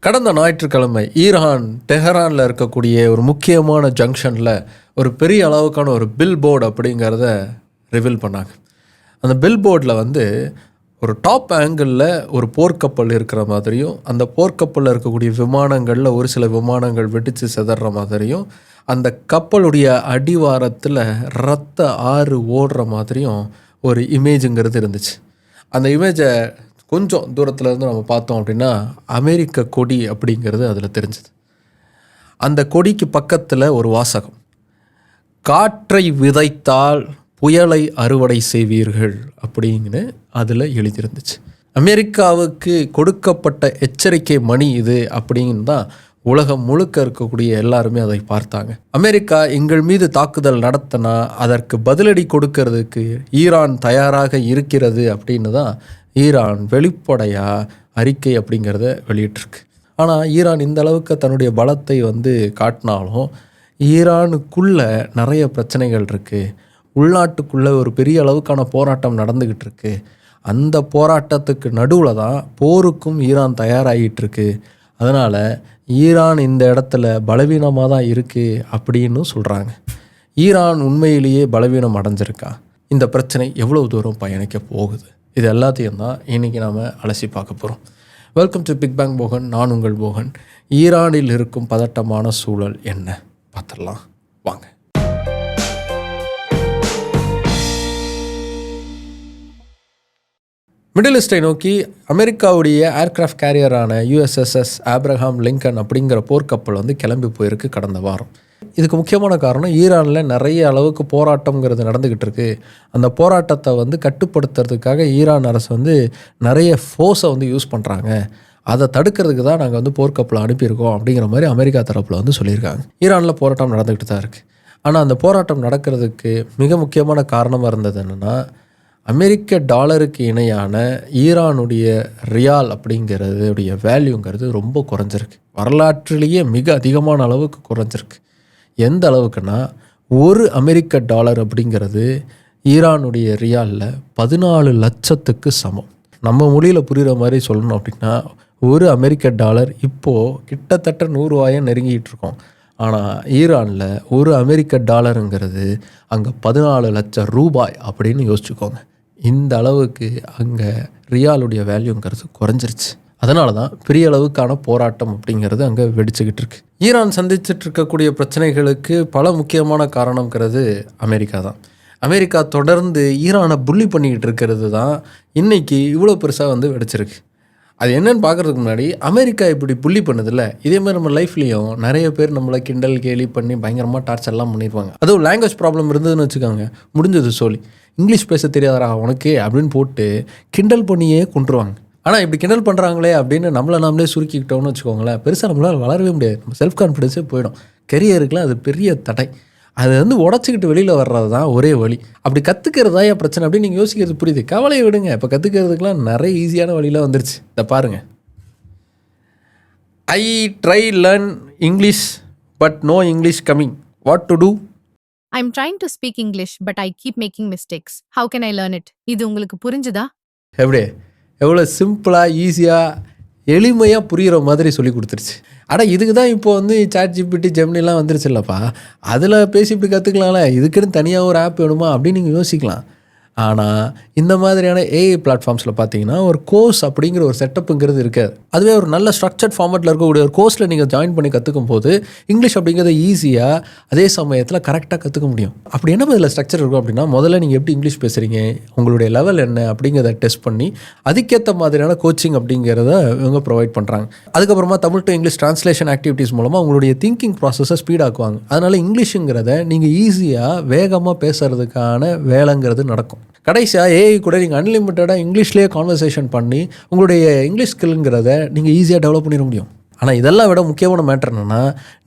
கடந்த ஞாயிற்றுக்கிழமை ஈரான் டெஹரானில் இருக்கக்கூடிய ஒரு முக்கியமான ஜங்ஷனில் ஒரு பெரிய அளவுக்கான ஒரு பில் போர்டு அப்படிங்கிறத ரிவீல் பண்ணாங்க. அந்த பில் போர்டில் ஒரு டாப் ஆங்கிளில் ஒரு போர்க்கப்பல் இருக்கிற மாதிரியும், அந்த போர்க்கப்பலில் இருக்கக்கூடிய விமானங்களில் ஒரு சில விமானங்கள் வெடித்து சிதற மாதிரியும், அந்த கப்பலுடைய அடிவாரத்தில் ரத்த ஆறு ஓடுற மாதிரியும் ஒரு இமேஜுங்கிறது இருந்துச்சு. அந்த இமேஜை கொஞ்சம் தூரத்தில் இருந்து நம்ம பார்த்தோம் அப்படின்னா அமெரிக்க கொடி அப்படிங்கிறது அதில் தெரிஞ்சுது. அந்த கொடிக்கு பக்கத்தில் ஒரு வாசகம், காற்றை விதைத்தால் புயலை அறுவடை செய்வீர்கள் அப்படின்னு அதில் எழுதியிருந்துச்சு. அமெரிக்காவுக்கு கொடுக்கப்பட்ட எச்சரிக்கை மணி இது அப்படின்னு தான் உலகம் முழுக்க இருக்கக்கூடிய எல்லாருமே அதை பார்த்தாங்க. அமெரிக்கா எங்கள் மீது தாக்குதல் நடத்தினா அதற்கு பதிலடி கொடுக்கறதுக்கு ஈரான் தயாராக இருக்கிறது அப்படின்னு தான் ஈரான் வெளிப்படையாக அறிக்கை அப்படிங்கிறத வெளியிட்டிருக்கு. ஆனால் ஈரான் இந்த அளவுக்கு தன்னுடைய பலத்தை காட்டினாலும் ஈரானுக்குள்ளே நிறைய பிரச்சனைகள் இருக்குது. உள்நாட்டுக்குள்ளே ஒரு பெரிய அளவுக்கான போராட்டம் நடந்துக்கிட்டு இருக்கு. அந்த போராட்டத்துக்கு நடுவில் தான் போருக்கும் ஈரான் தயாராகிட்டு இருக்கு. அதனால் ஈரான் இந்த இடத்துல பலவீனமாக தான் இருக்குது அப்படின்னு சொல்கிறாங்க. ஈரான் உண்மையிலேயே பலவீனம் அடைஞ்சிருக்கா? இந்த பிரச்சனை எவ்வளோ தூரம் பயணிக்க போகுது? இது எல்லாத்தையும் தான் இன்றைக்கி நாம் அலசி பார்க்க போகிறோம். Welcome to Big Bang Bogan. நான் உங்கள் போகன். ஈரானில் இருக்கும் பதட்டமான சூழல் என்ன பார்த்துடலாம் வாங்க. மிடில் ஈஸ்டை நோக்கி அமெரிக்காவுடைய ஏர்கிராஃப்ட் கேரியரான USS ஆப்ரஹாம் லிங்கன் அப்படிங்கிற போர்க்கப்பல் கிளம்பி போயிருக்கு கடந்த வாரம். இதுக்கு முக்கியமான காரணம், ஈரானில் நிறைய அளவுக்கு போராட்டங்கிறது நடந்துக்கிட்டு இருக்குது. அந்த போராட்டத்தை கட்டுப்படுத்துறதுக்காக ஈரான் அரசு நிறைய ஃபோர்ஸை யூஸ் பண்ணுறாங்க. அதை தடுக்கிறதுக்கு தான் நாங்கள் போர்க்கப்பலை அனுப்பியிருக்கோம் அப்படிங்கிற மாதிரி அமெரிக்கா தரப்பில் சொல்லியிருக்காங்க. ஈரானில் போராட்டம் நடந்துக்கிட்டு தான் இருக்குது. ஆனால் அந்த போராட்டம் நடக்கிறதுக்கு மிக முக்கியமான காரணமாக இருந்தது என்னென்னா, அமெரிக்க டாலருக்கு இணையான ஈரானுடைய ரியால் அப்படிங்கிறதுடைய வேல்யூங்கிறது ரொம்ப குறைஞ்சிருக்கு. வரலாற்றிலேயே மிக அதிகமான அளவுக்கு குறைஞ்சிருக்கு. எந்த அளவுக்குன்னா, ஒரு அமெரிக்க டாலர் அப்படிங்கிறது ஈரானுடைய ரியாலில் 14 லட்சத்துக்கு சமம். நம்ம மொழியில் புரிகிற மாதிரி சொல்லணும் அப்படின்னா, ஒரு அமெரிக்க டாலர் இப்போது கிட்டத்தட்ட 100 ரூபாயை நெருங்கிட்டு இருக்கோம். ஆனால் ஈரானில் ஒரு அமெரிக்க டாலருங்கிறது அங்கே 14 லட்சம் ரூபாய் அப்படின்னு யோசிச்சுக்கோங்க. இந்த அளவுக்கு அங்கே ரியாலுடைய வேல்யூங்கிறது குறைஞ்சிருச்சு. அதனால தான் பெரிய அளவுக்கான போராட்டம் அப்படிங்கிறது அங்கே வெடிச்சுக்கிட்டு இருக்கு. ஈரான் சந்திச்சுட்டு இருக்கக்கூடிய பிரச்சனைகளுக்கு பல முக்கியமான காரணங்கிறது அமெரிக்கா தான். அமெரிக்கா தொடர்ந்து ஈரானை புள்ளி பண்ணிக்கிட்டு இருக்கிறது தான் இன்றைக்கி இவ்வளோ பெருசாக வெடிச்சிருக்கு. அது என்னென்னு பார்க்குறதுக்கு முன்னாடி, அமெரிக்கா இப்படி புள்ளி பண்ணதில்ல, இதே மாதிரி நம்ம லைஃப்லேயும் நிறைய பேர் நம்மளை கிண்டல் கேலி பண்ணி பயங்கரமாக டார்ச்சர்லாம் பண்ணிடுவாங்க. அதுவும் லாங்குவேஜ் ப்ராப்ளம் இருந்ததுன்னு வச்சுக்கோங்க, முடிஞ்சது சோலி. இங்கிலீஷ் பேச தெரியாதரா உனக்கே அப்படின்னு போட்டு கிண்டல் பண்ணியே கொண்டுருவாங்க. ஆனால் இப்படி கிண்டல் பண்ணுறாங்களே அப்படின்னு நம்மளே சுருக்கிக்கிட்டோம்னு வச்சுக்கோங்களேன், பெருசாக நம்மளால் வளரவே முடியாது. நம்ம செல்ஃப் கான்ஃபிடென்ஸே போயிடும். கெரியருக்குலாம் அது பெரிய தடை. அது உடச்சிக்கிட்டு வெளியில் வர்றது தான் ஒரே வழி. அப்படி கற்றுக்கிறதா என் பிரச்சனை அப்படின்னு நீங்கள் யோசிக்கிறது புரியுது. கவலையை விடுங்க, இப்போ கற்றுக்கிறதுக்கெலாம் நிறைய ஈஸியான வழியில் வந்துருச்சு. இதை பாருங்கள். I try learn English but no English coming. What to do? I'm trying to speak English, but I keep making mistakes. How can I learn it? இது உங்களுக்கு புரிஞ்சுதா? எவ்வளோ சிம்பிளாக ஈஸியாக எளிமையாக புரிகிற மாதிரி சொல்லி கொடுத்துருச்சு. ஆனால் இதுக்கு தான் இப்போ ChatGPT ஜெமினிலாம் வந்துருச்சுல்லப்பா, அதில் பேசி இப்படி கற்றுக்கலாம்ல, இதுக்குன்னு தனியாக ஒரு ஆப் வேணுமா அப்படின்னு நீங்கள் யோசிக்கலாம். ஆனால் இந்த மாதிரியான ஏஐ பிளாட்ஃபார்ம்ஸில் பார்த்தீங்கன்னா ஒரு கோர்ஸ் அப்படிங்கிற ஒரு செட்டப்புங்கிறது இருக்காது. அதுவே ஒரு நல்ல ஸ்ட்ரக்சர்ட் ஃபார்மேட்டில் இருக்கக்கூடிய ஒரு கோர்ஸில் நீங்கள் ஜாயின் பண்ணி கற்றுக்கும் போது இங்கிலீஷ் அப்படிங்கிறத ஈஸியாக அதே சமயத்தில் கரெக்டாக கற்றுக்க முடியும். அப்படி என்ன இதில் ஸ்ட்ரக்சர் இருக்கும் அப்படின்னா, முதல்ல நீங்கள் எப்படி இங்கிலீஷ் பேசுகிறீங்க, உங்களுடைய லெவல் என்ன அப்படிங்கிறத டெஸ்ட் பண்ணி அதுக்கேற்ற மாதிரியான கோச்சிங் அப்படிங்கிறத இவங்க ப்ரொவைட் பண்ணுறாங்க. அதுக்கப்புறமா Tamil to English translation activities மூலமாக உங்களுடைய திங்கிங் ப்ராசஸை ஸ்பீடாக்குவாங்க. அதனால் இங்கிலீஷுங்கிறத நீங்கள் ஈஸியாக வேகமாக பேசுகிறதுக்கான வேலைங்கிறது நடக்கும். கடைசியாக ஏஐ கூட நீங்கள் அன்லிமிட்டடாக இங்கிலீஷ்லேயே கான்வர்சேஷன் பண்ணி உங்களுடைய இங்கிலீஷ் ஸ்கில்ங்கிறத நீங்கள் ஈஸியாக டெவலப் பண்ணிட முடியும். ஆனால் இதெல்லாம் விட முக்கியமான மேட்டர் என்னென்னா,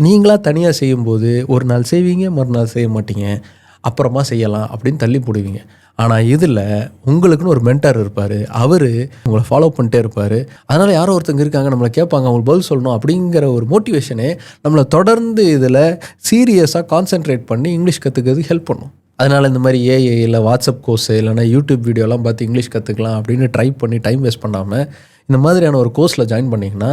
நீங்களாக தனியாக செய்யும்போது ஒரு நாள் செய்வீங்க, மறுநாள் செய்ய மாட்டீங்க, அப்புறமா செய்யலாம் அப்படின்னு தள்ளி போடுவீங்க. ஆனால் இதில் உங்களுக்குன்னு ஒரு மென்டார் இருப்பார், அவர் உங்களை ஃபாலோ பண்ணிட்டே இருப்பார். அதனால் யாரோ ஒருத்தங்க இருக்காங்க, நம்மளை கேட்பாங்க, அவங்களுக்கு பதில் சொல்லணும் அப்படிங்கிற ஒரு மோட்டிவேஷனே நம்மளை தொடர்ந்து இதில் சீரியஸாக கான்சென்ட்ரேட் பண்ணி இங்கிலீஷ் கற்றுக்கிறதுக்கு ஹெல்ப் பண்ணும். அதனால் இந்த மாதிரி ஏஐ இல்லை வாட்ஸ்அப் கோர்ஸு இல்லைனா யூடியூப் வீடியோலாம் பார்த்து இங்கிலீஷ் கற்றுக்கலாம் அப்படின்னு ட்ரை பண்ணி டைம் வேஸ்ட் பண்ணாமல் இந்த மாதிரியான ஒரு கோர்ஸில் ஜாயின் பண்ணிங்கன்னா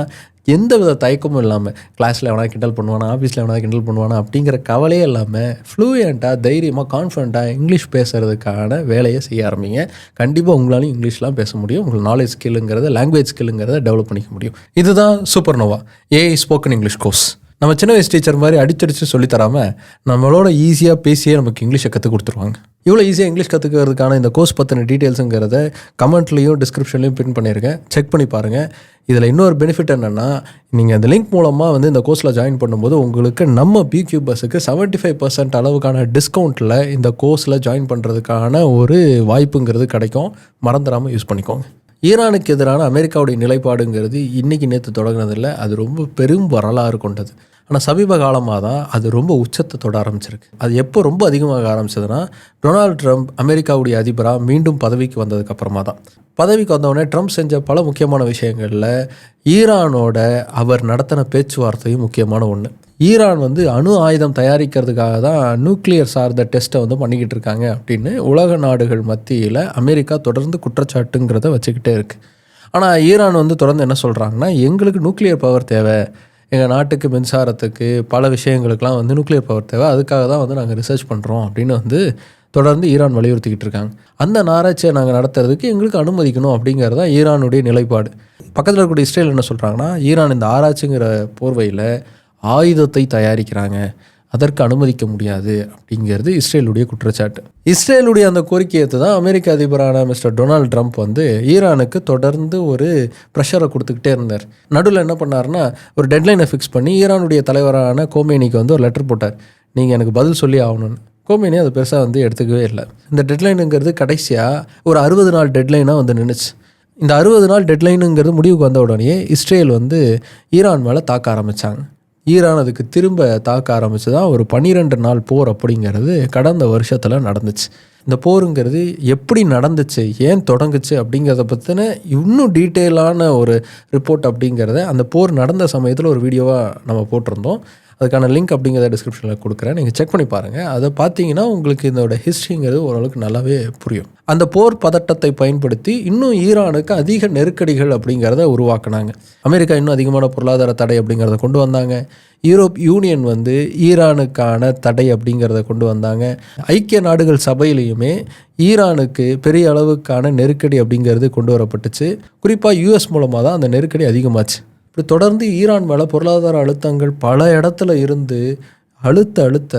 எந்த வித தயக்கமும் இல்லாமல் கிளாஸில் எவனா கிண்டல் பண்ணுவானா, ஆஃபீஸில் எவனா கிண்டல் பண்ணுவானா அப்படிங்கிற கவலையே இல்லாமல் ஃப்ளூயண்ட்டாக தைரியமாக கான்ஃபிடண்ட்டாக இங்கிலீஷ் பேசுகிறதுக்கான வேலையை செய்ய ஆரம்பிங்க. கண்டிப்பாக உங்களாலையும் இங்கிலீஷ்லாம் பேச முடியும். உங்களுக்கு நாலேஜ் ஸ்கில்லுங்கிறத, லாங்குவேஜ் ஸ்கில்லுங்கிறத டெவலப் பண்ணிக்க முடியும். இதுதான் supernova AI spoken English course. நம்ம சின்ன வயசு டீச்சர் மாதிரி அடிச்சடிச்சு சொல்லித்தராமல் நம்மளோட ஈஸியாக பேசியே நமக்கு இங்கிலீஷை கற்றுக் கொடுத்துருவாங்க. இவ்வளோ ஈஸியாக இங்கிலீஷ் கற்றுக்கிறதுக்கான இந்த கோர்ஸ் பற்றின டீட்டெயில்ஸுங்கிறத கமெண்ட்லேயும் டிஸ்கிரிப்ஷன்லையும் பின் பண்ணியிருக்கேன், செக் பண்ணி பாருங்கள். இதில் இன்னொரு பெனிஃபிட் என்னென்னா, நீங்கள் அந்த லிங்க் மூலமாக வந்து இந்த கோர்ஸில் ஜாயின் பண்ணும்போது உங்களுக்கு நம்ம பிக்யூபர்ஸுக்கு 75% அளவுக்கான டிஸ்கவுண்ட்டில் இந்த கோர்ஸில் ஜாயின் பண்ணுறதுக்கான ஒரு வாய்ப்புங்கிறது கிடைக்கும். மறந்துடாமல் யூஸ் பண்ணிக்கோங்க. ஈரானுக்கு எதிரான அமெரிக்காவுடைய நிலைப்பாடுங்கிறது இன்றைக்கி நேற்று தொடங்கினதில்லை, அது ரொம்ப பெரும் வரலாறு கொண்டது. ஆனால் சமீப காலமாக தான் அது ரொம்ப உச்சத்தை தொட ஆரம்பிச்சிருக்கு. அது எப்போ ரொம்ப அதிகமாக ஆரம்பிச்சதுன்னா, டொனால்டு ட்ரம்ப் அமெரிக்காவுடைய அதிபராக மீண்டும் பதவிக்கு வந்ததுக்கப்புறமா தான். பதவிக்கு வந்தவுடனே ட்ரம்ப் செஞ்ச பல முக்கியமான விஷயங்களில் ஈரானோட அவர் நடத்தின பேச்சுவார்த்தையும் முக்கியமான ஒன்று. ஈரான் வந்து அணு ஆயுதம் தயாரிக்கிறதுக்காக தான் நியூக்ளியர் சார்ந்த டெஸ்ட்டை வந்து பண்ணிக்கிட்டு இருக்காங்க அப்படின்னு உலக நாடுகள் மத்தியில் அமெரிக்கா தொடர்ந்து குற்றச்சாட்டுங்கிறத வச்சுக்கிட்டே இருக்குது. ஆனால் ஈரான் வந்து தொடர்ந்து என்ன சொல்கிறாங்கன்னா, எங்களுக்கு நியூக்ளியர் பவர் தேவை, எங்கள் நாட்டுக்கு மின்சாரத்துக்கு பல விஷயங்களுக்கெலாம் வந்து நியூக்ளியர் பவர் தேவை, அதுக்காக தான் வந்து நாங்கள் ரிசர்ச் பண்ணுறோம் அப்படின்னு வந்து தொடர்ந்து ஈரான் வலியுறுத்திக்கிட்டு இருக்காங்க. அந்த ஆராய்ச்சியை நாங்கள் நடத்துறதுக்கு எங்களுக்கு அனுமதிக்கணும் அப்படிங்கிறது தான் ஈரானுடைய நிலைப்பாடு. பக்கத்தில் இருக்கக்கூடிய இஸ்ரேல் என்ன சொல்கிறாங்கன்னா, ஈரான் இந்த ஆராய்ச்சிங்கிற போர்வையில் ஆயுதத்தை தயாரிக்கிறாங்க, அதற்கு அனுமதிக்க முடியாது அப்படிங்கிறது இஸ்ரேலுடைய குற்றச்சாட்டு. இஸ்ரேலுடைய அந்த கோரிக்கையை தான் அமெரிக்க அதிபரான மிஸ்டர் டொனால்டு ட்ரம்ப் வந்து ஈரானுக்கு தொடர்ந்து ஒரு ப்ரெஷரை கொடுத்துக்கிட்டே இருந்தார். நடுவில் என்ன பண்ணார்னா, ஒரு டெட்லைனை ஃபிக்ஸ் பண்ணி ஈரானுடைய தலைவரான கோமேனிக்கு வந்து ஒரு லெட்டர் போட்டார், நீங்கள் எனக்கு பதில் சொல்லி ஆகணும்னு. கோமேனி அதை பெருசாக வந்து எடுத்துக்கவே இல்லை. இந்த டெட்லைனுங்கிறது கடைசியாக ஒரு 60 நாள் டெட்லைனாக வந்து நின்றுச்சு. இந்த 60 நாள் டெட்லைனுங்கிறது முடிவுக்கு வந்த உடனே இஸ்ரேல் வந்து ஈரான் மேலே தாக்க ஆரம்பித்தாங்க. ஈரான் அதுக்கு திரும்ப தாக்க ஆரம்பித்து தான் ஒரு 12 நாள் போர் அப்படிங்கிறது கடந்த வருஷத்தில் நடந்துச்சு. இந்த போருங்கிறது எப்படி நடந்துச்சு, ஏன் தொடங்குச்சு அப்படிங்கிறத பற்றின இன்னும் டீட்டெயிலான ஒரு ரிப்போர்ட் அப்படிங்கிறத அந்த போர் நடந்த சமயத்தில் ஒரு வீடியோவாக நம்ம போட்டிருந்தோம். அதுக்கான லிங்க் அப்படிங்கிறத டிஸ்கிரிப்ஷனில் கொடுக்குறேன், நீங்கள் செக் பண்ணி பாருங்கள். அதை பார்த்தீங்கன்னா உங்களுக்கு இதோட ஹிஸ்ட்ரிங்கிறது ஓரளவுக்கு நல்லாவே புரியும். அந்த போர் பதட்டத்தை பயன்படுத்தி இன்னும் ஈரானுக்கு அதிக நெருக்கடிகள் அப்படிங்கிறத உருவாக்குனாங்க. அமெரிக்கா இன்னும் அதிகமான பொருளாதார தடை அப்படிங்கிறத கொண்டு வந்தாங்க. யூரோப் யூனியன் வந்து ஈரானுக்கான தடை அப்படிங்கிறத கொண்டு வந்தாங்க. ஐக்கிய நாடுகள் சபையிலையுமே ஈரானுக்கு பெரிய அளவுக்கான நெருக்கடி அப்படிங்கிறது கொண்டு வரப்பட்டுச்சு. குறிப்பாக யூஎஸ் மூலமாக தான் அந்த நெருக்கடி அதிகமாச்சு. இப்படி தொடர்ந்து ஈரான் மேலே பொருளாதார அழுத்தங்கள் பல இடத்துல இருந்து அழுத்த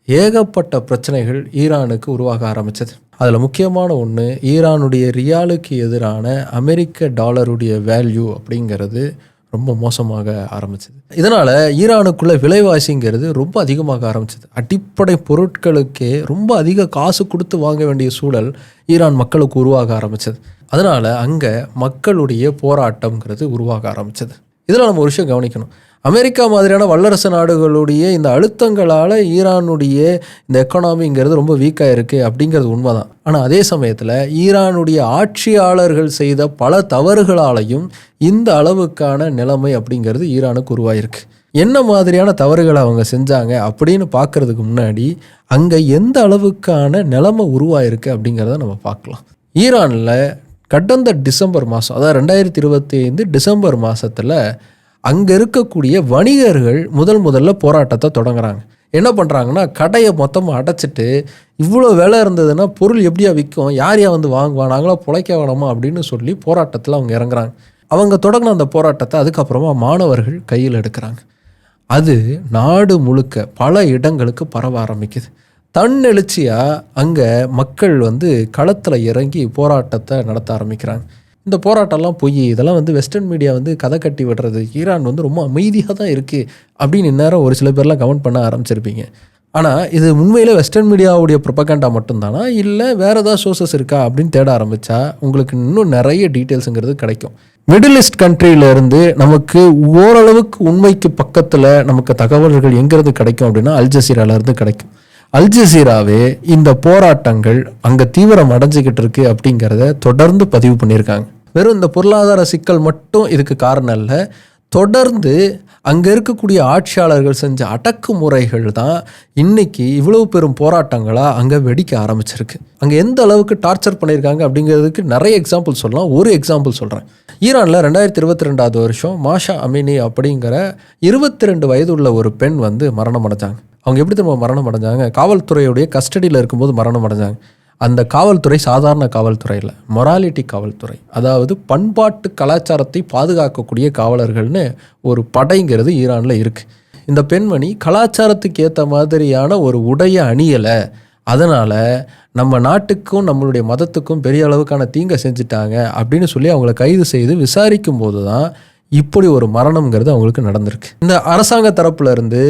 ஏகப்பட்ட பிரச்சனைகள் ஈரானுக்கு உருவாக ஆரம்பித்தது. அதில் முக்கியமான ஒன்று, ஈரானுடைய ரியாலுக்கு எதிரான அமெரிக்க டாலருடைய வேல்யூ அப்படிங்கிறது ரொம்ப மோசமாக ஆரம்பிச்சது. இதனால் ஈரானுக்குள்ள விலைவாசிங்கிறது ரொம்ப அதிகமாக ஆரம்பிச்சது. அடிப்படை பொருட்களுக்கே ரொம்ப அதிக காசு கொடுத்து வாங்க வேண்டிய சூழல் ஈரான் மக்களுக்கு உருவாக ஆரம்பிச்சது. அதனால் அங்கே மக்களுடைய போராட்டம்ங்கிறது உருவாக ஆரம்பிச்சது. இதில் நம்ம ஒரு விஷயம் கவனிக்கணும். அமெரிக்கா மாதிரியான வல்லரசு நாடுகளுடைய இந்த அழுத்தங்களால் ஈரானுடைய இந்த எக்கானமிங்கிறது ரொம்ப வீக்காக இருக்குது அப்படிங்கிறது உண்மைதான். ஆனால் அதே சமயத்தில் ஈரானுடைய ஆட்சியாளர்கள் செய்த பல தவறுகளாலையும் இந்த அளவுக்கான நிலைமை அப்படிங்கிறது ஈரானுக்கு உருவாயிருக்கு. என்ன மாதிரியான தவறுகளை அவங்க செஞ்சாங்க அப்படின்னு பார்க்குறதுக்கு முன்னாடி அங்கே எந்த அளவுக்கான நிலைமை உருவாயிருக்கு அப்படிங்கிறத நம்ம பார்க்கலாம். ஈரானில் கடந்த டிசம்பர் மாதம், அதாவது 2025 டிசம்பர் மாதத்தில் அங்கே இருக்கக்கூடிய வணிகர்கள் முதல்ல போராட்டத்தை தொடங்குறாங்க. என்ன பண்ணுறாங்கன்னா, கடையை மொத்தமாக அடைச்சிட்டு இவ்வளோ விலை இருந்ததுன்னா பொருள் எப்படியா விற்கும், யார் வந்து வாங்குவா, நாங்களாம் பிழைக்க வேணாமா அப்படின்னு சொல்லி போராட்டத்தில் அவங்க இறங்குறாங்க. அவங்க தொடங்கின அந்த போராட்டத்தை அதுக்கப்புறமா மாணவர்கள் கையில் எடுக்கிறாங்க. அது நாடு முழுக்க பல இடங்களுக்கு பரவ ஆரம்பிக்குது. தன்னெழுச்சியாக அங்கே மக்கள் வந்து களத்தில் இறங்கி போராட்டத்தை நடத்த ஆரம்பிக்கிறாங்க. இந்த போராட்டம்லாம் போய் இதெல்லாம் வந்து வெஸ்டர்ன் மீடியா வந்து கதை கட்டி விடுறது, ஈரான் வந்து ரொம்ப அமைதியாக தான் இருக்குது அப்படின்னு இந்நேரம் ஒரு சில பேர்லாம் கமெண்ட் பண்ண ஆரம்பிச்சிருப்பீங்க. ஆனால் இது உண்மையிலே வெஸ்டர்ன் மீடியாவுடைய ப்ரொபகண்டா மட்டும்தானா, இல்லை வேறு ஏதாவது சோர்சஸ் இருக்கா அப்படின்னு தேட ஆரம்பித்தா உங்களுக்கு இன்னும் நிறைய டீட்டெயில்ஸுங்கிறது கிடைக்கும். மிடில் ஈஸ்ட் கண்ட்ரியிலேருந்து நமக்கு ஓரளவுக்கு உண்மைக்கு பக்கத்தில் நமக்கு தகவல்கள் எங்கேருந்து கிடைக்கும் அப்படின்னா அல்ஜசீராலேருந்து கிடைக்கும். அல்ஜசீராவே இந்த போராட்டங்கள் அங்கே தீவிரம் அடைஞ்சிக்கிட்டு இருக்கு அப்படிங்கிறத தொடர்ந்து பதிவு பண்ணியிருக்காங்க. வெறும் இந்த பொருளாதார சிக்கல் மட்டும் இதுக்கு காரணம் இல்லை, தொடர்ந்து அங்கே இருக்கக்கூடிய ஆட்சியாளர்கள் செஞ்ச அடக்குமுறைகள் தான் இன்னைக்கு இவ்வளவு பெரும் போராட்டங்களாக அங்கே வெடிக்க ஆரம்பிச்சிருக்கு. அங்கே எந்த அளவுக்கு டார்ச்சர் பண்ணியிருக்காங்க அப்படிங்கிறதுக்கு நிறைய எக்ஸாம்பிள் சொல்லலாம். ஒரு எக்ஸாம்பிள் சொல்கிறேன். ஈரானில் 2022 வருஷம் மாஷா அமினி அப்படிங்கிற 22 வயது உள்ள ஒரு பெண் வந்து மரணம் அடைஞ்சாங்க. அவங்க எப்படி திரும்ப மரணம் அடைஞ்சாங்க? காவல்துறையுடைய கஸ்டடியில் இருக்கும்போது மரணம் அடைஞ்சாங்க. அந்த காவல்துறை சாதாரண காவல்துறை இல்லை, மொராலிட்டி காவல்துறை. அதாவது பண்பாட்டு கலாச்சாரத்தை பாதுகாக்கக்கூடிய காவலர்கள்னு ஒரு படைங்கிறது ஈரானில் இருக்குது. இந்த பெண்மணி கலாச்சாரத்துக்கு ஏற்ற மாதிரியான ஒரு உடைய அணியலை, அதனால் நம்ம நாட்டுக்கும் நம்மளுடைய மதத்துக்கும் பெரிய அளவுக்கான தீங்கை செஞ்சுட்டாங்க அப்படின்னு சொல்லி அவங்கள கைது செய்து விசாரிக்கும் போது தான் இப்படி ஒரு மரணம்ங்கிறது அவங்களுக்கு நடந்திருக்கு. இந்த அரசாங்க தரப்புல இருந்து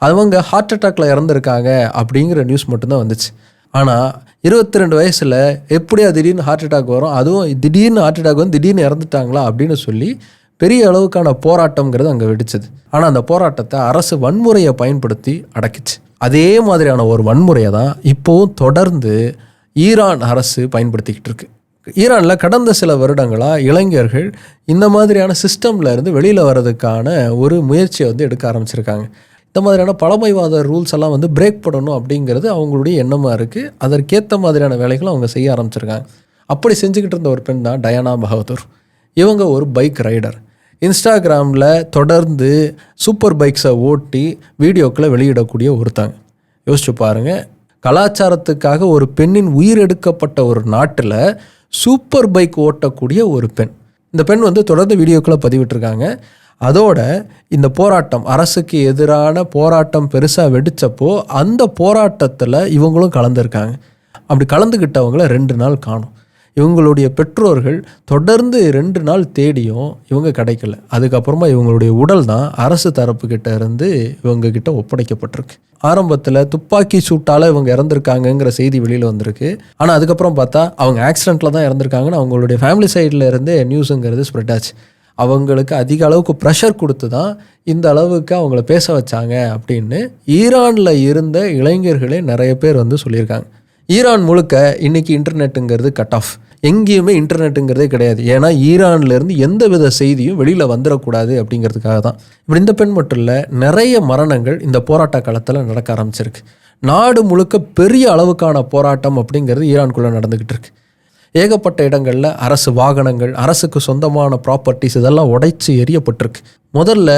அவங்க ஹார்ட் அட்டாக்ல இறந்துருக்காங்க அப்படிங்கிற நியூஸ் மட்டும்தான் வந்துச்சு. ஆனால் 22 வயசில் எப்படியா திடீர்னு ஹார்ட் அட்டாக் வரும், அதுவும் திடீர்னு ஹார்ட் அட்டாக் வந்து திடீர்னு இறந்துட்டாங்களா அப்படின்னு சொல்லி பெரிய அளவுக்கான போராட்டம்ங்கிறது அங்கே வெடிச்சது. ஆனால் அந்த போராட்டத்தை அரசு வன்முறையை பயன்படுத்தி அடக்கிச்சு. அதே மாதிரியான ஒரு வன்முறையை தான் இப்போவும் தொடர்ந்து ஈரான் அரசு பயன்படுத்திக்கிட்டு இருக்கு. ஈரானில் கடந்த சில வருடங்களாக இளைஞர்கள் இந்த மாதிரியான சிஸ்டமில் இருந்து வெளியில் வர்றதுக்கான ஒரு முயற்சியை வந்து எடுக்க ஆரம்பிச்சிருக்காங்க. இந்த மாதிரியான பழமைவாத ரூல்ஸ் எல்லாம் வந்து பிரேக் பண்ணணும் அப்படிங்கிறது அவங்களுடைய எண்ணமாக இருக்குது. அதற்கேற்ற மாதிரியான வேலைகளை அவங்க செய்ய ஆரம்பிச்சிருக்காங்க. அப்படி செஞ்சுக்கிட்டு இருந்த ஒரு பெண் தான் டயானா பகதூர். இவங்க ஒரு பைக் ரைடர். இன்ஸ்டாகிராமில் தொடர்ந்து சூப்பர் பைக்ஸை ஓட்டி வீடியோக்களை வெளியிடக்கூடிய ஒருத்தாங்க. யோசிச்சு பாருங்கள், கலாச்சாரத்துக்காக ஒரு பெண்ணின் உயிர் எடுக்கப்பட்ட ஒரு நாட்டில் சூப்பர் பைக் ஓட்டக்கூடிய ஒரு பெண். இந்த பெண் வந்து தொடர்ந்து வீடியோக்களை பதிவிட்டிருக்காங்க. அதோட இந்த போராட்டம், அரசுக்கு எதிரான போராட்டம் பெருசாக வெடித்தப்போ அந்த போராட்டத்தில் இவங்களும் கலந்துருக்காங்க. அப்படி கலந்துக்கிட்டவங்கள 2 நாள் காணும். இவங்களுடைய பெற்றோர்கள் தொடர்ந்து 2 நாள் தேடியும் இவங்க கிடைக்கல. அதுக்கப்புறமா இவங்களுடைய உடல் தான் அரசு தரப்புக்கிட்ட இருந்து இவங்ககிட்ட ஒப்படைக்கப்பட்டிருக்கு. ஆரம்பத்தில் துப்பாக்கி சூட்டால் இவங்க இறந்துருக்காங்கங்கிற செய்தி வெளியில் வந்திருக்கு. ஆனால் அதுக்கப்புறம் பார்த்தா அவங்க ஆக்சிடெண்ட்டில் தான் இறந்துருக்காங்கன்னு அவங்களுடைய ஃபேமிலி சைடில் இருந்தே நியூஸுங்கிறது ஸ்ப்ரெட் ஆச்சு. அவங்களுக்கு அதிக அளவுக்கு ப்ரெஷர் கொடுத்து தான் இந்த அளவுக்கு அவங்கள பேச வச்சாங்க அப்படின்னு ஈரானில் இருந்த இளைஞர்களே நிறைய பேர் வந்து சொல்லியிருக்காங்க. ஈரான் முழுக்க இன்றைக்கி இன்டர்நெட்டுங்கிறது கட் ஆஃப். எங்கேயுமே இன்டர்நெட்டுங்கிறதே கிடையாது. ஏன்னா ஈரான்லேருந்து எந்த வித செய்தியும் வெளியில் வந்துடக்கூடாது அப்படிங்கிறதுக்காக தான். இப்படி இந்த பெண் மட்டும் இல்லை, நிறைய மரணங்கள் இந்த போராட்ட காலத்தில் நடக்க ஆரம்பிச்சிருக்கு. நாடு முழுக்க பெரிய அளவுக்கான போராட்டம் அப்படிங்கிறது ஈரானுக்குள்ளே நடந்துக்கிட்டு இருக்கு. ஏகப்பட்ட இடங்களில் அரசு வாகனங்கள், அரசுக்கு சொந்தமான ப்ராப்பர்ட்டிஸ் இதெல்லாம் உடைச்சு எரியப்பட்டிருக்கு. முதல்ல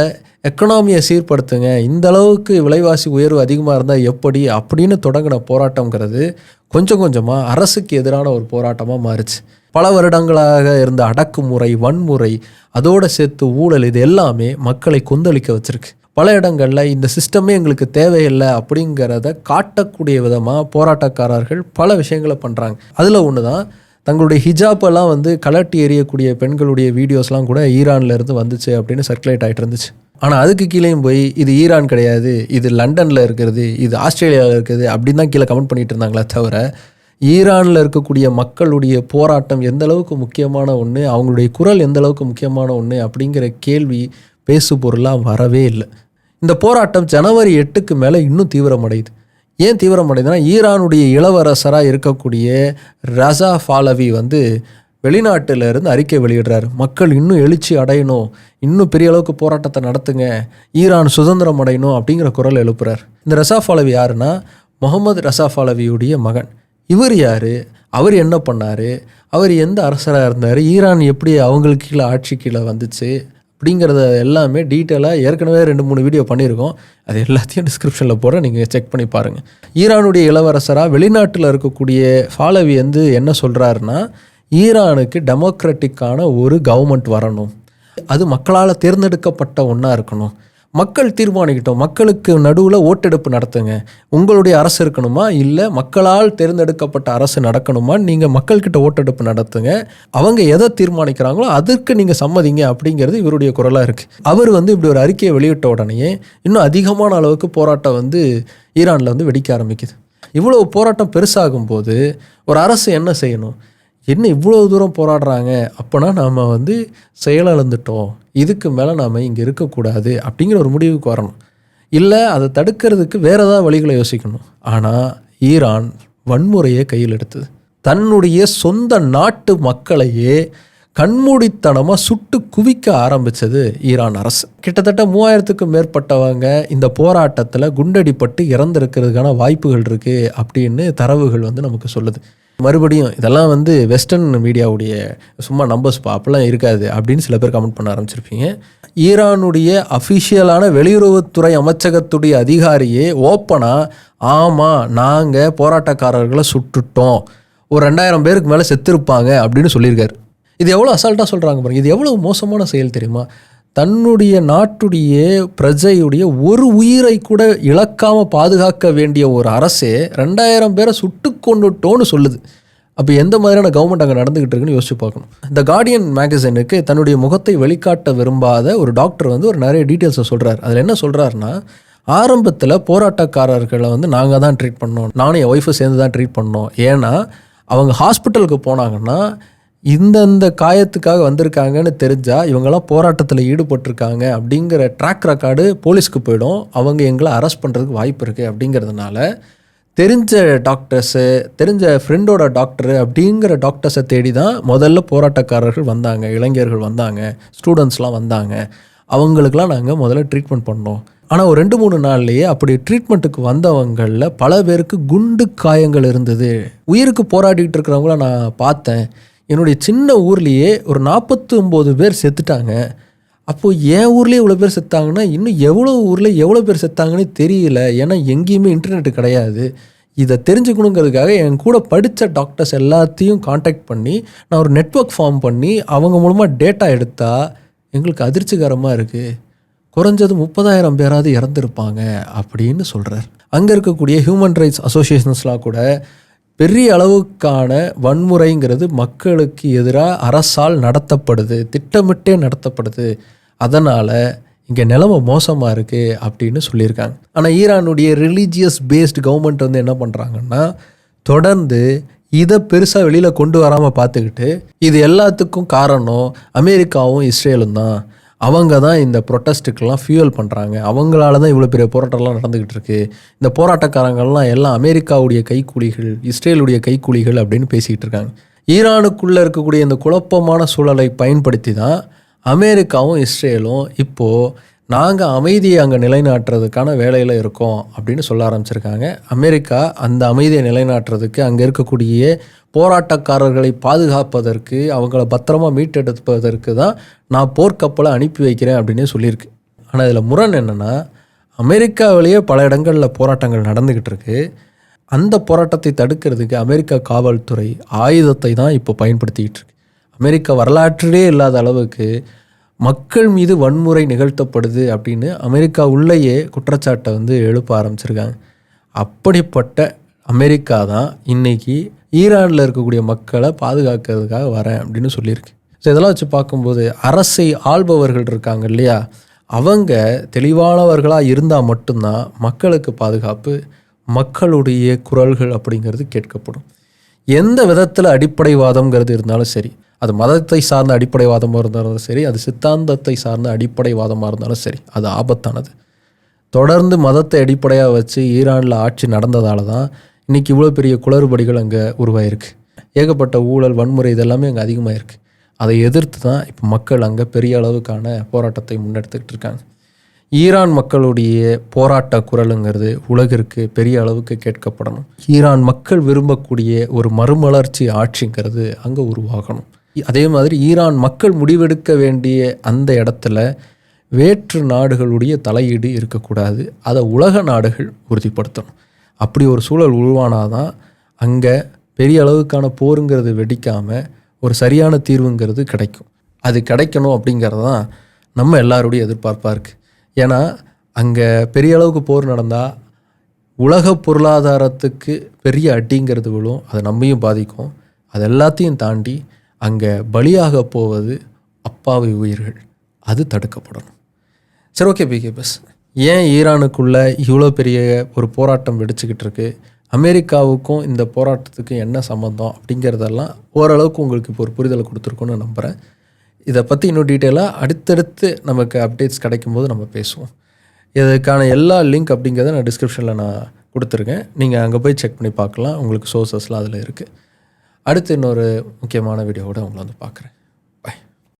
எக்கனாமியை சீர்படுத்துங்க, இந்த அளவுக்கு விலைவாசி உயர்வு அதிகமாக இருந்தால் எப்படி அப்படின்னு தொடங்கின போராட்டங்கிறது கொஞ்சம் கொஞ்சமாக அரசுக்கு எதிரான ஒரு போராட்டமாக மாறிச்சு. பல வருடங்களாக இருந்த அடக்குமுறை, வன்முறை, அதோடு சேர்த்து ஊழல், இது எல்லாமே மக்களை கொந்தளிக்க வச்சிருக்கு. பல இடங்களில் இந்த சிஸ்டமே எங்களுக்கு தேவையில்லை அப்படிங்கிறத காட்டக்கூடிய விதமாக போராட்டக்காரர்கள் பல விஷயங்களை பண்ணுறாங்க. அதில் ஒன்று தான் தங்களுடைய ஹிஜாப்பெல்லாம் வந்து கலட்டி எறியக்கூடிய பெண்களுடைய வீடியோஸ்லாம் கூட ஈரானில் இருந்து வந்துச்சு அப்படின்னு சர்க்குலேட் ஆகிட்டு இருந்துச்சு. ஆனால் அதுக்கு கீழேயும் போய் இது ஈரான் கிடையாது, இது லண்டனில் இருக்கிறது, இது ஆஸ்திரேலியாவில் இருக்குது அப்படின்னு தான் கீழே கமெண்ட் பண்ணிகிட்டு இருந்தாங்களே தவிர ஈரானில் இருக்கக்கூடிய மக்களுடைய போராட்டம் எந்த அளவுக்கு முக்கியமான ஒன்று, அவங்களுடைய குரல் எந்த அளவுக்கு முக்கியமான ஒன்று அப்படிங்கிற கேள்வி பேசு பொருளாக வரவே இல்லை. இந்த போராட்டம் ஜனவரி 8க்கு மேலே இன்னும் தீவிரமடையுது. ஏன் தீவிரமடையுதுன்னா, ஈரானுடைய இளவரசராக இருக்கக்கூடிய ரஸா பாலவி வந்து வெளிநாட்டில் இருந்து அறிக்கை வெளியிடுறாரு. மக்கள் இன்னும் எழுச்சி அடையணும், இன்னும் பெரிய அளவுக்கு போராட்டத்தை நடத்துங்க, ஈரான் சுதந்திரம் அடையணும் அப்படிங்கிற குரல் எழுப்புறார். இந்த ரஸா பாலவி யாருன்னா முகமது ரஸா பாலவியுடைய மகன். இவர் யார், அவர் என்ன பண்ணார், அவர் எந்த அரசராக இருந்தார், ஈரான் எப்படி அவங்களுக்கு கீழே ஆட்சி கீழே வந்துச்சு அப்படிங்கிறத எல்லாமே டீட்டெயிலாக ஏற்கனவே 2-3 வீடியோ பண்ணியிருக்கோம். அது எல்லாத்தையும் டிஸ்கிரிப்ஷனில் போட நீங்கள் செக் பண்ணி பாருங்கள். ஈரானுடைய இளவரசராக வெளிநாட்டில் இருக்கக்கூடிய பாலவி வந்து என்ன சொல்கிறாருன்னா, ஈரானுக்கு டெமோக்ராட்டிக்கான ஒரு கவர்மெண்ட் வரணும், அது மக்களால் தேர்ந்தெடுக்கப்பட்ட ஒன்றா இருக்கணும், மக்கள் தீர்மானிக்கிட்டோம், மக்களுக்கு நடுவில் ஓட்டெடுப்பு நடத்துங்க, உங்களுடைய அரசு இருக்கணுமா இல்லை மக்களால் தேர்ந்தெடுக்கப்பட்ட அரசு நடக்கணுமா, நீங்கள் மக்கள்கிட்ட ஓட்டெடுப்பு நடத்துங்க, அவங்க எதை தீர்மானிக்கிறாங்களோ அதற்கு நீங்கள் சம்மதிங்க அப்படிங்கிறது இவருடைய குரலாக இருக்குது. அவர் வந்து இப்படி ஒரு அறிக்கையை வெளியிட்ட உடனே இன்னும் அதிகமான அளவுக்கு போராட்டம் வந்து ஈரானில் வந்து வெடிக்க ஆரம்பிக்குது. இவ்வளோ போராட்டம் பெருசாகும் போது ஒரு அரசு என்ன செய்யணும், என்ன இவ்வளோ தூரம் போராடுறாங்க, அப்போனா நாம் வந்து செயலிழந்துட்டோம், இதுக்கு மேலே நாம் இங்கே இருக்கக்கூடாது அப்படிங்கிற ஒரு முடிவுக்கு வரணும். இல்லை அதை தடுக்கிறதுக்கு வேறு ஏதாவது வழிகளை யோசிக்கணும். ஆனால் ஈரான் வன்முறையை கையில் எடுத்தது. தன்னுடைய சொந்த நாட்டு மக்களையே கண்மூடித்தனமாக சுட்டு குவிக்க ஆரம்பித்தது ஈரான் அரசு. கிட்டத்தட்ட 3000க்கும் மேற்பட்டவங்க இந்த போராட்டத்தில் குண்டடிப்பட்டு இறந்துருக்கிறதுக்கான வாய்ப்புகள் இருக்குது அப்படின்னு தரவுகள் வந்து நமக்கு சொல்லுது. மறுபடியும் இதெல்லாம் வந்து வெஸ்டர்ன் மீடியாவுடைய சும்மா நம்பர்ஸ்ப்பா, அப்படிலாம் இருக்காது அப்படின்னு சில பேர் கமெண்ட் பண்ண ஆரம்பிச்சிருப்பீங்க. ஈரானுடைய அஃபிஷியலான வெளியுறவுத்துறை அமைச்சகத்துடைய அதிகாரியே ஓப்பனாக ஆமாம் நாங்கள் போராட்டக்காரர்களை சுட்டுட்டோம், ஒரு 2000 பேருக்கு மேலே செத்துருப்பாங்க அப்படின்னு சொல்லியிருக்காரு. இது எவ்வளோ அசால்ட்டாக சொல்கிறாங்க பாருங்க. இது எவ்வளோ மோசமான செயல் தெரியுமா? தன்னுடைய நாட்டுடைய பிரஜையுடைய ஒரு உயிரை கூட இழக்காமல் பாதுகாக்க வேண்டிய ஒரு அரசே 2000 பேரை சுட்டு கொண்டுட்டோன்னு சொல்லுது. அப்போ எந்த மாதிரியான கவர்மெண்ட் அங்கே நடந்துக்கிட்டு இருக்குன்னு யோசிச்சு பார்க்கணும். த கார்டியன் மேகசினுக்கு தன்னுடைய முகத்தை வெளிக்காட்ட விரும்பாத ஒரு டாக்டர் வந்து ஒரு நிறைய டீட்டெயில்ஸை சொல்கிறார். அதில் என்ன சொல்கிறாருன்னா, ஆரம்பத்தில் போராட்டக்காரர்களை வந்து நாங்கள் தான் ட்ரீட் பண்ணோம், நானும் என் ஒய்ஃபை சேர்ந்து தான் ட்ரீட் பண்ணோம். ஏன்னா அவங்க ஹாஸ்பிட்டலுக்கு போனாங்கன்னா இந்தந்த காயத்துக்காக வந்திருக்காங்கன்னு தெரிஞ்சால் இவங்கெல்லாம் போராட்டத்தில் ஈடுபட்டிருக்காங்க அப்படிங்கிற ட்ராக் ரெக்கார்டு போலீஸ்க்கு போயிடும், அவங்க எங்களை அரெஸ்ட் பண்ணுறதுக்கு வாய்ப்பு இருக்குது. அப்படிங்கிறதுனால தெரிஞ்ச டாக்டர்ஸு, தெரிஞ்ச ஃப்ரெண்டோட டாக்டரு அப்படிங்கிற டாக்டர்ஸை தேடி தான் முதல்ல போராட்டக்காரர்கள் வந்தாங்க, இளைஞர்கள் வந்தாங்க, ஸ்டூடெண்ட்ஸ்லாம் வந்தாங்க. அவங்களுக்கெல்லாம் நாங்கள் முதல்ல ட்ரீட்மெண்ட் பண்ணோம். ஆனால் ஒரு 2-3 நாள்லேயே அப்படி ட்ரீட்மெண்ட்டுக்கு வந்தவங்களில் பல பேருக்கு குண்டு காயங்கள் இருந்தது. உயிருக்கு போராடிக்கிட்டு இருக்கிறவங்கள நான் பார்த்தேன். என்னுடைய சின்ன ஊர்லேயே ஒரு 49 பேர் செத்துட்டாங்க. அப்போது என் ஊர்லேயே இவ்வளோ பேர் செத்தாங்கன்னா இன்னும் எவ்வளோ ஊரில் எவ்வளோ பேர் செத்தாங்கன்னு தெரியல. ஏன்னா எங்கேயுமே இன்டர்நெட்டு கிடையாது. இதை தெரிஞ்சுக்கணுங்கிறதுக்காக என் கூட படித்த டாக்டர்ஸ் எல்லாத்தையும் காண்டாக்ட் பண்ணி நான் ஒரு நெட்வொர்க் ஃபார்ம் பண்ணி அவங்க மூலமாக டேட்டா எடுத்தால் எங்களுக்கு அதிர்ச்சிகரமாக இருக்குது. குறைஞ்சது 30,000 பேராவது இறந்துருப்பாங்க அப்படின்னு சொல்கிறார். அங்கே இருக்கக்கூடிய ஹியூமன் ரைட்ஸ் அசோசியேஷன்ஸ்லாம் கூட பெரிய அளவுக்கான வன்முறைங்கிறது மக்களுக்கு எதிராக அரசால் நடத்தப்படுது, திட்டமிட்டே நடத்தப்படுது, அதனால் இங்கே நிலைமை மோசமாக இருக்குது அப்படின்னு சொல்லியிருக்காங்க. ஆனால் ஈரானுடைய ரிலீஜியஸ் பேஸ்டு கவர்மெண்ட் வந்து என்ன பண்ணுறாங்கன்னா, தொடர்ந்து இதை பெருசாக வெளியில் கொண்டு வராமல் பார்த்துக்கிட்டு இது எல்லாத்துக்கும் காரணம் அமெரிக்காவும் இஸ்ரேலும் தான், அவங்க தான் இந்த ப்ரொட்டஸ்ட்டுக்கெல்லாம் ஃபியூயல் பண்ணுறாங்க, அவங்களால தான் இவ்வளோ பெரிய போராட்டம்லாம் நடந்துக்கிட்டு இருக்குது, இந்த போராட்டக்காரங்கள்லாம் எல்லாம் அமெரிக்காவுடைய கைக்கூலிகள், இஸ்ரேலுடைய கைக்கூலிகள் அப்படின்னு பேசிக்கிட்டு இருக்காங்க. ஈரானுக்குள்ளே இருக்கக்கூடிய இந்த குழப்பமான சூழலை பயன்படுத்தி தான் அமெரிக்காவும் இஸ்ரேலும் இப்போது நாங்கள் அமைதியை அங்கே நிலைநாட்டுறதுக்கான வேலையில் இருக்கோம் அப்படின்னு சொல்ல ஆரம்பிச்சிருக்காங்க. அமெரிக்கா அந்த அமைதியை நிலைநாட்டுறதுக்கு அங்கே இருக்கக்கூடிய போராட்டக்காரர்களை பாதுகாப்பதற்கு, அவங்கள பத்திரமா மீட்டெடுப்பதற்கு தான் நான் போர்க்கப்பலை அனுப்பி வைக்கிறேன் அப்படின்னு சொல்லியிருக்கு. ஆனால் இதில் முரண் என்னென்னா, அமெரிக்காவிலேயே பல இடங்களில் போராட்டங்கள் நடந்துக்கிட்டு இருக்கு. அந்த போராட்டத்தை தடுக்கிறதுக்கு அமெரிக்கா காவல்துறை ஆயுதத்தை தான் இப்போ பயன்படுத்திக்கிட்டு இருக்கு. அமெரிக்கா வரலாற்றிலே இல்லாத அளவுக்கு மக்கள் மீது வன்முறை நிகழ்த்தப்படுது அப்படின்னு அமெரிக்கா உள்ளேயே குற்றச்சாட்டை வந்து எழுப்ப ஆரம்பிச்சிருக்காங்க. அப்படிப்பட்ட அமெரிக்கா தான் இன்றைக்கி ஈரானில் இருக்கக்கூடிய மக்களை பாதுகாக்கிறதுக்காக வரேன் அப்படின்னு சொல்லியிருக்கு. ஸோ இதெல்லாம் வச்சு பார்க்கும்போது அரசை ஆள்பவர்கள் இருக்காங்க இல்லையா, அவங்க தெளிவானவர்களாக இருந்தால் மட்டும்தான் மக்களுக்கு பாதுகாப்பு, மக்களுடைய குரல்கள் அப்படிங்கிறது கேட்கப்படும். எந்த விதத்தில் அடிப்படைவாதம்ங்கிறது இருந்தாலும் சரி, அது மதத்தை சார்ந்த அடிப்படைவாதமாக இருந்தாலும் சரி, அது சித்தாந்தத்தை சார்ந்த அடிப்படைவாதமாக இருந்தாலும் சரி, அது ஆபத்தானது. தொடர்ந்து மதத்தை அடிப்படையாக வச்சு ஈரானில் ஆட்சி நடந்ததால தான் இன்றைக்கி இவ்வளோ பெரிய குளறுபடிகள் அங்கே உருவாயிருக்கு. ஏகப்பட்ட ஊழல், வன்முறை இதெல்லாமே அங்கே அதிகமாக இருக்குது. அதை எதிர்த்து தான் இப்போ மக்கள் அங்கே பெரிய அளவுக்கான போராட்டத்தை முன்னெடுத்துக்கிட்டு இருக்காங்க. ஈரான் மக்களுடைய போராட்ட குரலுங்கிறது உலகிற்கு பெரிய அளவுக்கு கேட்கப்படணும். ஈரான் மக்கள் விரும்பக்கூடிய ஒரு மறுமலர்ச்சி ஆட்சிங்கிறது அங்கே உருவாகணும். அதே மாதிரி ஈரான் மக்கள் முடிவெடுக்க வேண்டிய அந்த இடத்துல வேற்று நாடுகளுடைய தலையீடு இருக்கக்கூடாது. அதை உலக நாடுகள் உறுதிப்படுத்தணும். அப்படி ஒரு சூழல் உருவானாதான் அங்கே பெரிய அளவுக்கான போருங்கிறது வெடிக்காமல் ஒரு சரியான தீர்வுங்கிறது கிடைக்கும். அது கிடைக்கணும் அப்படிங்கிறது தான் நம்ம எல்லாருடைய எதிர்பார்ப்பாக இருக்குது. ஏன்னா அங்கே பெரிய அளவுக்கு போர் நடந்தால் உலக பொருளாதாரத்துக்கு பெரிய அடிங்கிறது விழும், அது நம்மையும் பாதிக்கும். அது எல்லாத்தையும் தாண்டி அங்கே பலியாக போவது அப்பாவி உயிர்கள், அது தடுக்கப்படணும். சரி, ஓகே பிகே பஸ், ஏன் ஈரானுக்குள்ளே இவ்வளோ பெரிய ஒரு போராட்டம் வெடிச்சுக்கிட்டு இருக்கு, அமெரிக்காவுக்கும் இந்த போராட்டத்துக்கும் என்ன சம்மந்தம் அப்படிங்கிறதெல்லாம் ஓரளவுக்கு உங்களுக்கு இப்போ ஒரு புரிதலை கொடுத்துருக்கோன்னு நம்புகிறேன். இதை பற்றி இன்னும் டீட்டெயிலாக அடுத்தடுத்து நமக்கு அப்டேட்ஸ் கிடைக்கும்போது நம்ம பேசுவோம். இதுக்கான எல்லா லிங்க் அப்படிங்கிறத நான் டிஸ்கிரிப்ஷனில் நான் கொடுத்துருக்கேன். நீங்கள் அங்கே போய் செக் பண்ணி பார்க்கலாம். உங்களுக்கு சோர்ஸஸ்லாம் அதில் இருக்குது. அடுத்து இன்னொரு முக்கியமான வீடியோவோட உங்களை வந்து பார்க்குறேன்.